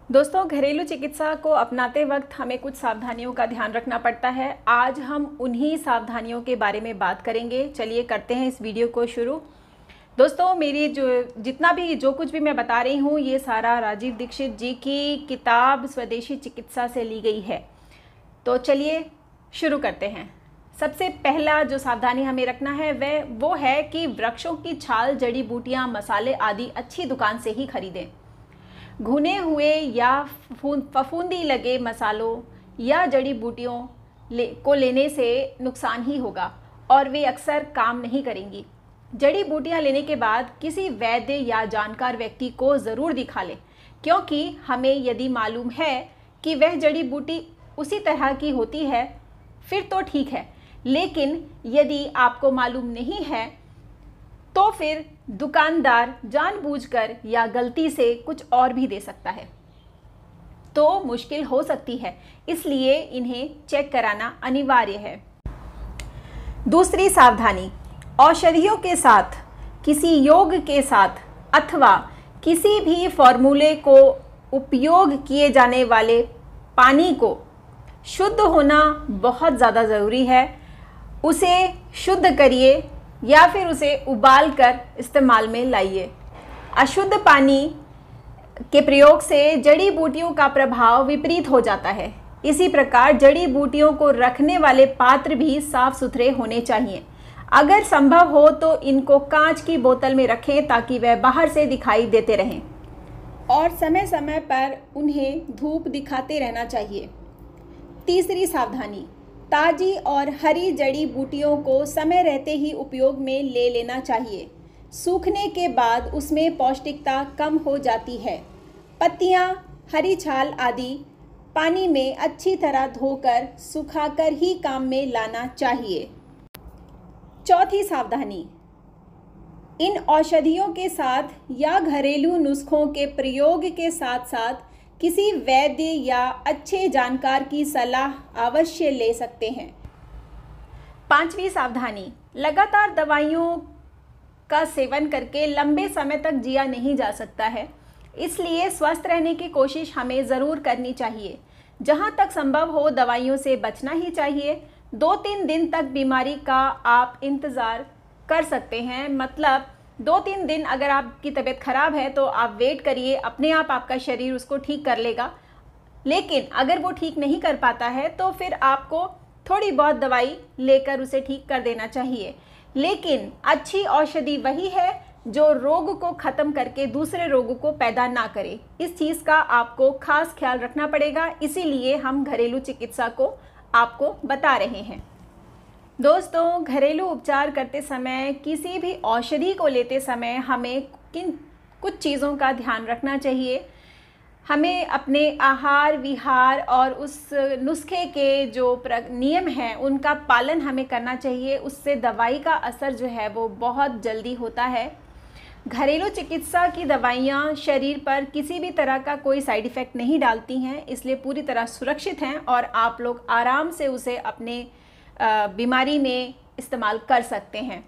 दोस्तों, घरेलू चिकित्सा को अपनाते वक्त हमें कुछ सावधानियों का ध्यान रखना पड़ता है। आज हम उन्हीं सावधानियों के बारे में बात करेंगे। चलिए करते हैं इस वीडियो को शुरू। दोस्तों, मेरी जो कुछ भी मैं बता रही हूँ, ये सारा राजीव दीक्षित जी की किताब स्वदेशी चिकित्सा से ली गई है। तो चलिए शुरू करते हैं। सबसे पहला जो सावधानी हमें रखना है वो है कि वृक्षों की छाल, जड़ी बूटियाँ, मसाले आदि अच्छी दुकान से ही खरीदें। भुने हुए या फफूंदी लगे मसालों या जड़ी बूटियों को लेने से नुकसान ही होगा और वे अक्सर काम नहीं करेंगी। जड़ी बूटियां लेने के बाद किसी वैद्य या जानकार व्यक्ति को ज़रूर दिखा लें, क्योंकि हमें यदि मालूम है कि वह जड़ी बूटी उसी तरह की होती है फिर तो ठीक है, लेकिन यदि आपको मालूम नहीं है तो फिर दुकानदार जानबूझकर या गलती से कुछ और भी दे सकता है, तो मुश्किल हो सकती है। इसलिए इन्हें चेक कराना अनिवार्य है। दूसरी सावधानी, औषधियों के साथ, किसी योग के साथ अथवा किसी भी फॉर्मूले को उपयोग किए जाने वाले पानी को शुद्ध होना बहुत ज़्यादा ज़रूरी है। उसे शुद्ध करिए या फिर उसे उबाल कर इस्तेमाल में लाइए। अशुद्ध पानी के प्रयोग से जड़ी बूटियों का प्रभाव विपरीत हो जाता है। इसी प्रकार जड़ी बूटियों को रखने वाले पात्र भी साफ सुथरे होने चाहिए। अगर संभव हो तो इनको कांच की बोतल में रखें ताकि वह बाहर से दिखाई देते रहें और समय समय पर उन्हें धूप दिखाते रहना चाहिए। तीसरी सावधानी, ताज़ी और हरी जड़ी बूटियों को समय रहते ही उपयोग में ले लेना चाहिए। सूखने के बाद उसमें पौष्टिकता कम हो जाती है। पत्तियां, हरी छाल आदि पानी में अच्छी तरह धोकर सुखाकर ही काम में लाना चाहिए। चौथी सावधानी, इन औषधियों के साथ या घरेलू नुस्खों के प्रयोग के साथ साथ किसी वैद्य या अच्छे जानकार की सलाह अवश्य ले सकते हैं। पांचवी सावधानी, लगातार दवाइयों का सेवन करके लंबे समय तक जिया नहीं जा सकता है, इसलिए स्वस्थ रहने की कोशिश हमें ज़रूर करनी चाहिए। जहां तक संभव हो दवाइयों से बचना ही चाहिए। 2-3 दिन तक बीमारी का आप इंतज़ार कर सकते हैं। मतलब 2-3 दिन अगर आपकी तबीयत ख़राब है तो आप वेट करिए, अपने आप आपका शरीर उसको ठीक कर लेगा। लेकिन अगर वो ठीक नहीं कर पाता है तो फिर आपको थोड़ी बहुत दवाई लेकर उसे ठीक कर देना चाहिए। लेकिन अच्छी औषधि वही है जो रोग को ख़त्म करके दूसरे रोगों को पैदा ना करे। इस चीज़ का आपको खास ख्याल रखना पड़ेगा, इसीलिए हम घरेलू चिकित्सा को आपको बता रहे हैं। दोस्तों, घरेलू उपचार करते समय, किसी भी औषधि को लेते समय हमें कुछ चीज़ों का ध्यान रखना चाहिए। हमें अपने आहार विहार और उस नुस्खे के जो नियम हैं उनका पालन हमें करना चाहिए। उससे दवाई का असर जो है वो बहुत जल्दी होता है। घरेलू चिकित्सा की दवाइयाँ शरीर पर किसी भी तरह का कोई साइड इफ़ेक्ट नहीं डालती हैं, इसलिए पूरी तरह सुरक्षित हैं और आप लोग आराम से उसे अपने बीमारी में इस्तेमाल कर सकते हैं।